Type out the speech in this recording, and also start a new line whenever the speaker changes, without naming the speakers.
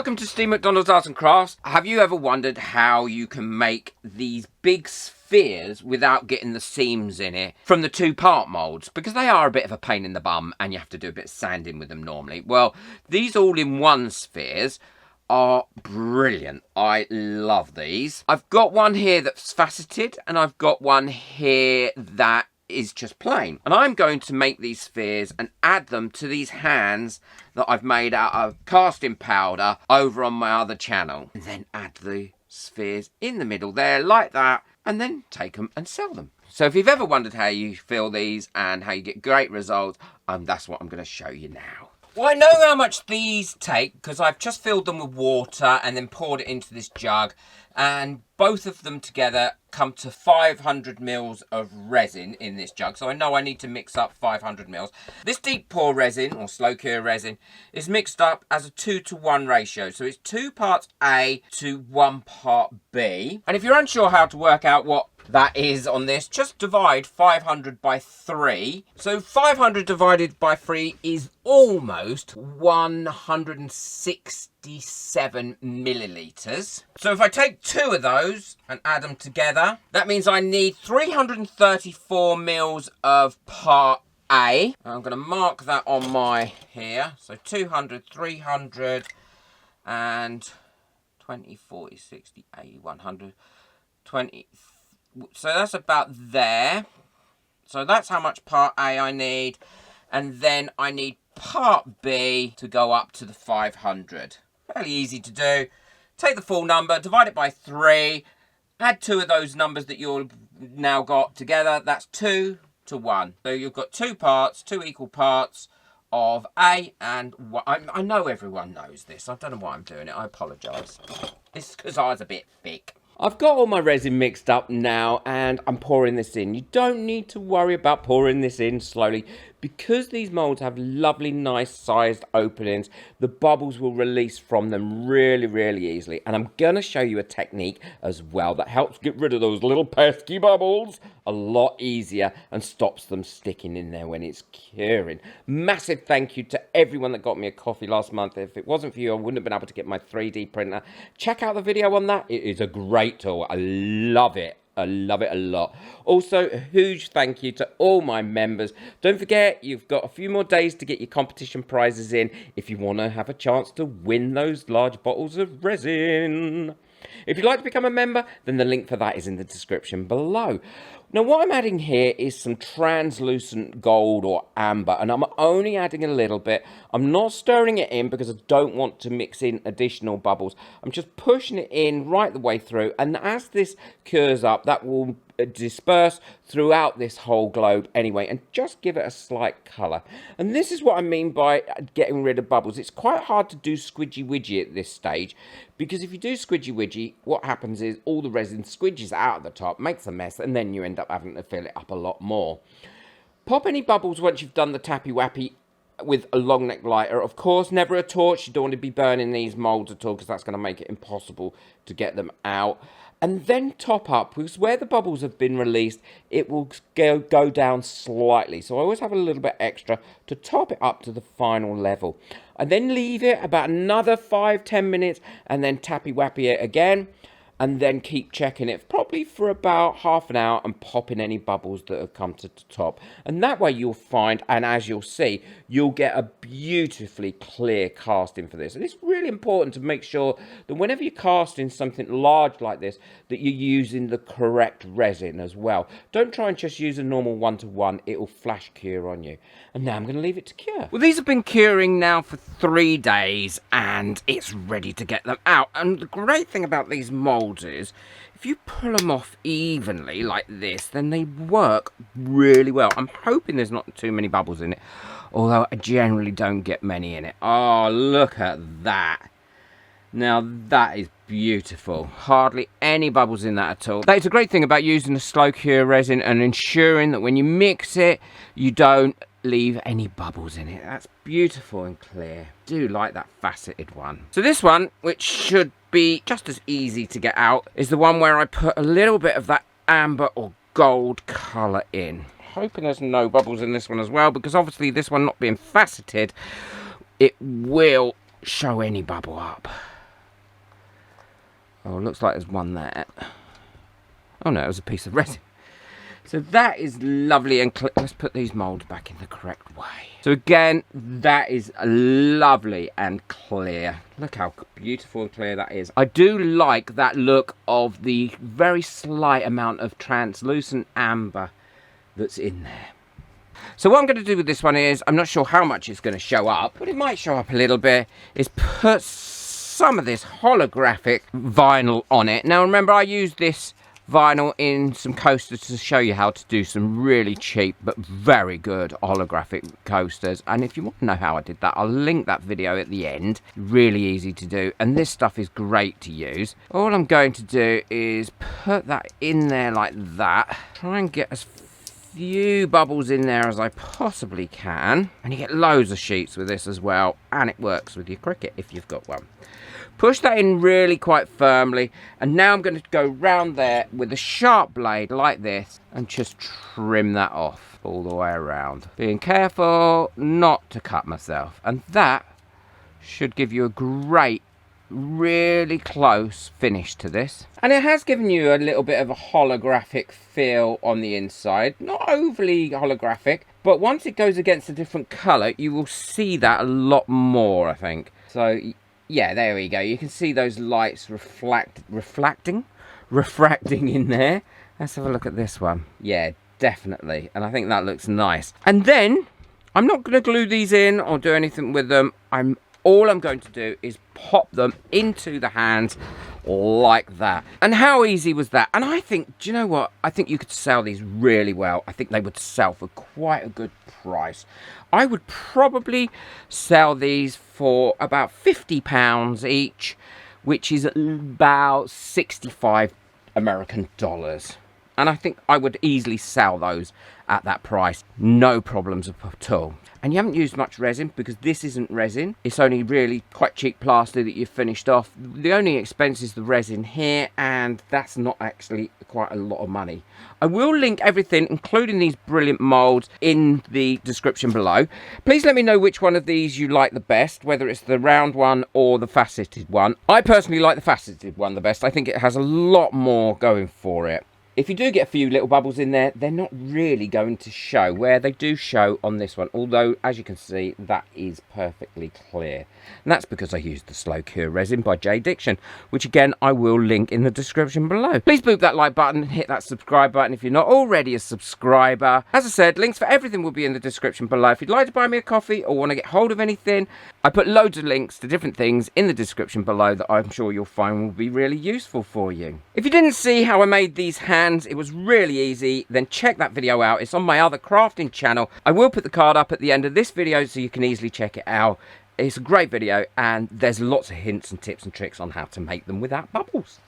Welcome to Steve McDonald's Arts and Crafts. Have you ever wondered how you can make these big spheres without getting the seams in it from the two-part moulds? Because they are a bit of a pain in the bum and you have to do a bit of sanding with them normally. Well, these all-in-one spheres are brilliant. I love these. I've got one here that's faceted and I've got one here that is just plain, and I'm going to make these spheres and add them to these hands that I've made out of casting powder over on my other channel, and then add the spheres in the middle there like that, and then take them and sell them. So if you've ever wondered how you fill these and how you get great results, that's what I'm going to show you now. Well, I know how much these take because I've just filled them with water and then poured it into this jug, and both of them together come to 500 mils of resin in this jug. So I know I need to mix up 500 mils. This deep pour resin or slow cure resin is mixed up as a 2-to-1 ratio. So it's 2 parts A to 1 part B. And if you're unsure how to work out what that is on this, just divide 500 by 3. So 500 divided by 3 is almost 167 millilitres. So if I take 2 of those and add them together, that means I need 334 mils of part A. I'm going to mark that on my here. So 200, 300 and 20, 40, 60, 80, 100, 20. So that's about there. So that's how much part A I need. And then I need part B to go up to the 500. Fairly easy to do. Take the full number, divide it by 3, add 2 of those numbers that you've now got together. That's 2 to 1. So you've got 2 parts, 2 equal parts of A and 1. I know everyone knows this. I don't know why I'm doing it. I apologise. It's because I was a bit thick. I've got all my resin mixed up now and I'm pouring this in. You don't need to worry about pouring this in slowly because these moulds have lovely, nice sized openings. The bubbles will release from them really, really easily. And I'm going to show you a technique as well that helps get rid of those little pesky bubbles a lot easier and stops them sticking in there when it's curing. Massive thank you to everyone that got me a coffee last month. If it wasn't for you, I wouldn't have been able to get my 3D printer. Check out the video on that. It is a great tool. I love it. I love it a lot. Also, a huge thank you to all my members. Don't forget, you've got a few more days to get your competition prizes in if you want to have a chance to win those large bottles of resin. If you'd like to become a member, then the link for that is in the description below. Now, what I'm adding here is some translucent gold or amber, and I'm only adding a little bit. I'm not stirring it in because I don't want to mix in additional bubbles. I'm just pushing it in right the way through, and as this cures up, that will disperse throughout this whole globe anyway, and just give it a slight colour. And this is what I mean by getting rid of bubbles. It's quite hard to do squidgy widgy at this stage, because if you do squidgy widgy, what happens is all the resin squidges out at the top, makes a mess, and then you end up having to fill it up a lot more. Pop any bubbles once you've done the tappy wappy with a long neck lighter. Of course, never a torch. You don't want to be burning these moulds at all because that's going to make it impossible to get them out. And then top up, because where the bubbles have been released, it will go down slightly. So I always have a little bit extra to top it up to the final level. And then leave it about another 5-10 minutes and then tappy wappy it again. And then keep checking it probably for about half an hour and popping any bubbles that have come to the top. And that way you'll find, and as you'll see, you'll get a beautifully clear casting for this. And it's really important to make sure that whenever you're casting something large like this, that you're using the correct resin as well. Don't try and just use a normal 1-to-1. It will flash cure on you. And now I'm going to leave it to cure. Well, these have been curing now for 3 days and it's ready to get them out. And the great thing about these moulds is if you pull them off evenly like this, then they work really well. I'm hoping there's not too many bubbles in it, although I generally don't get many in it. Oh, look at that. Now that is beautiful. Hardly any bubbles in that at all. That is a great thing about using the slow cure resin and ensuring that when you mix it, you don't leave any bubbles in it. That's beautiful and clear. I do like that faceted one. So this one, which should be just as easy to get out, is the one where I put a little bit of that amber or gold colour in. Hoping there's no bubbles in this one as well, because obviously this one not being faceted, it will show any bubble up. Oh, looks like there's one there. Oh no, it was a piece of resin. So that is lovely and clear. Let's put these moulds back in the correct way. So again, that is lovely and clear. Look how beautiful and clear that is. I do like that look of the very slight amount of translucent amber that's in there. So what I'm going to do with this one is, I'm not sure how much it's going to show up, but it might show up a little bit, is put some of this holographic vinyl on it. Now remember, I used this vinyl in some coasters to show you how to do some really cheap but very good holographic coasters, and if you want to know how I did that, I'll link that video at the end. Really easy to do, and this stuff is great to use. All I'm going to do is put that in there like that, try and get as few bubbles in there as I possibly can, and you get loads of sheets with this as well, and it works with your Cricut if you've got one. Push that in really quite firmly, and now I'm going to go round there with a sharp blade like this and just trim that off all the way around, being careful not to cut myself, and that should give you a great, really close finish to this. And it has given you a little bit of a holographic feel on the inside, not overly holographic, but once it goes against a different colour you will see that a lot more, I think. So yeah, there we go. You can see those lights refracting in there. Let's have a look at this one. Yeah, definitely. And I think that looks nice. And then, I'm not going to glue these in or do anything with them. All I'm going to do is pop them into the hands like that. And how easy was that? And I think, do you know what? I think you could sell these really well. I think they would sell for quite a good price. I would probably sell these for about £50 each, which is about 65 American dollars. And I think I would easily sell those at that price, no problems at all. And you haven't used much resin, because this isn't resin. It's only really quite cheap plaster that you've finished off. The only expense is the resin here, and that's not actually quite a lot of money. I will link everything, including these brilliant moulds, in the description below. Please let me know which one of these you like the best, whether it's the round one or the faceted one. I personally like the faceted one the best. I think it has a lot more going for it. If you do get a few little bubbles in there, they're not really going to show, where they do show on this one. Although, as you can see, that is perfectly clear. And that's because I used the Slow Cure Resin by J Diction, which again, I will link in the description below. Please boop that like button and hit that subscribe button if you're not already a subscriber. As I said, links for everything will be in the description below. If you'd like to buy me a coffee or want to get hold of anything, I put loads of links to different things in the description below that I'm sure you'll find will be really useful for you. If you didn't see how I made these hands, it was really easy, then check that video out. It's on my other crafting channel. I will put the card up at the end of this video so you can easily check it out. It's a great video, and there's lots of hints and tips and tricks on how to make them without bubbles.